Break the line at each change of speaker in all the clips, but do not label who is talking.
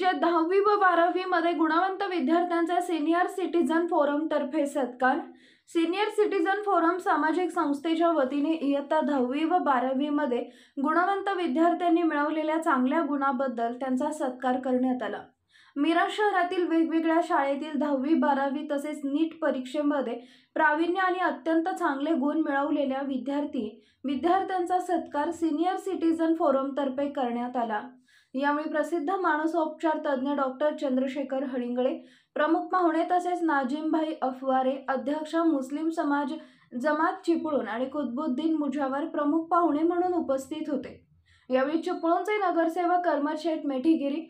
राज्यात 10वी व 12वी मध्ये गुणवंत विद्यार्थ्यांचा सिनियर सिटीझन फोरम तर्फे सत्कार। सिनियर सिटीझन फोरम सामाजिक संस्थेच्या वतीने इयत्ता 10वी व 12वी मध्ये गुणवंत विद्यार्थ्यांनी मिळवलेल्या चांगल्या गुणाबद्दल त्यांचा सत्कार करण्यात आला। मिरज शहरातील वेगवेगळ्या शाळेतील 10वी 12वी तसेच नीट परीक्षेमध्ये प्रावीण्य आणि अत्यंत चांगले गुण मिळवलेल्या विद्यार्थ्यांचा सत्कार सिनियर सिटीझन फोरम तर्फे करण्यात आला। यावेळी प्रसिद्ध मानसोपचार तज्ञ डॉक्टर चंद्रशेखर हळिंगळे प्रमुख पाहुणे तसेच नाजिमभाई अफवारे अध्यक्ष मुस्लिम समाज जमात चिपळूण आणि कुतुबुद्दीन मुजावर प्रमुख पाहुणे म्हणून उपस्थित होते। यावेळी चिपळूणचे नगरसेवक करमत शेठ मेठीगिरी,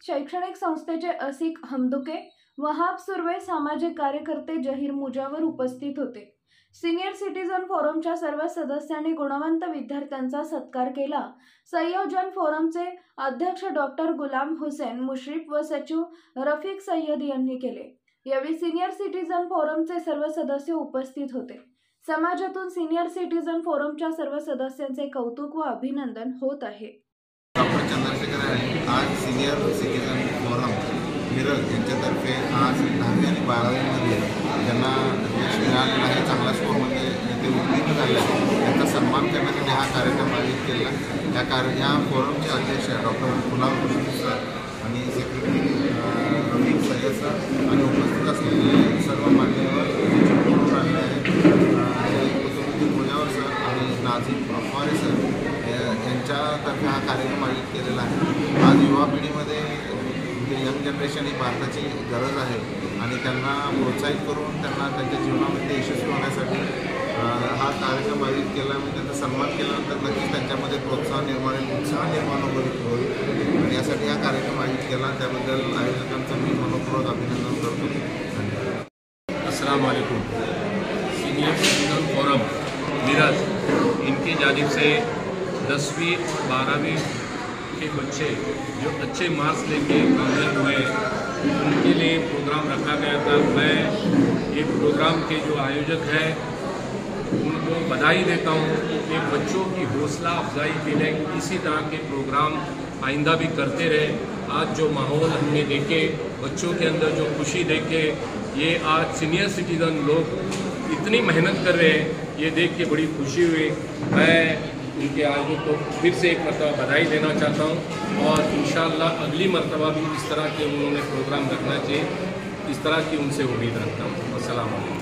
शैक्षणिक संस्थेचे असिक हमदुके, वहाब सुर्वे, सामाजिक कार्यकर्ते जहीर मुजावर उपस्थित होते। सीनियर सिटीझन फोरमच्या सर्व सदस्यांनी गुणवंत विद्यार्थ्यांचा सत्कार केला। संयोजन फोरमचे अध्यक्ष डॉक्टर गुलाम हुसेन मुश्रीफ व सचिव रफिक सय्यद यांनी केले। यावेळी सीनियर सिटीझन फोरमचे सर्व सदस्य उपस्थित होते। समाजातून सीनियर सिटीझन फोरमच्या सर्व सदस्यांचे कौतुक व अभिनंदन होत आहे।
डॉक्टर चंद्रशेखर आहे आज सीनियर सिटीझन फोरम मिरज यांच्यातर्फे आज 10वी आणि 12वी मध्ये ज्यांना यश मिळालेलं आहे, चांगला स्कोअरमध्ये ते उत्तीर्ण झाले आहे, त्यांचा सन्मान करण्यासाठी हा कार्यक्रम आयोजित केला। या फोरमचे अध्यक्ष डॉक्टर गुलाम हुसेन सर आणि सेक्रेटरी रफिक सय्यद सर आणि उपस्थित असलेले सर्व मान्यवर चिपळूणहून आलेले आहेत, कुतुबुद्दीन मुजावर सर आणि नाजिम अफवारे सर यांच्यातर्फे हा कार्यक्रम आयोजित केलेला आहे। आज युवा पिढीमध्ये यंग जनरेशन ही भारताची गरज आहे आणि त्यांना प्रोत्साहित करून त्यांना त्यांच्या जीवनामध्ये यशस्वी होण्यासाठी हा कार्यक्रम आयोजित केला। मी त्यांचा सन्मान केल्यानंतर नक्कीच त्यांच्यामध्ये प्रोत्साहन निर्माण होईल, उत्साह निर्माण होईल आणि यासाठी हा कार्यक्रम आयोजित केला। त्याबद्दल आयोजकांचं मी मनपूर्वक अभिनंदन करतो। धन्यवाद।
अस्सलाम वालेकुम। सीनियर सिटीजन फोरम मिरज इनकी जानिब से 10वीं 12वीं के बच्चे जो अच्छे मार्क्स लेके कामयाब हुए उनके लिए प्रोग्राम रखा गया था। मैं ये प्रोग्राम के जो आयोजक हैं उनको बधाई देता हूँ कि बच्चों की हौसला अफजाई के लिए इसी तरह के प्रोग्राम आइंदा भी करते रहे। आज जो माहौल हमने देखे, बच्चों के अंदर जो खुशी देखे, ये आज सीनियर सिटीज़न लोग इतनी मेहनत कर रहे हैं, ये देख के बड़ी खुशी हुई। मैं उनके आयोजक को फिर से एक मरतबा बधाई देना चाहता हूँ और इंशाअल्लाह अगली मरतबा भी इस तरह के उन्होंने प्रोग्राम रखना चाहिए, इस तरह की उनसे उम्मीद रखता हूँ। अस्सलाम वालेकुम।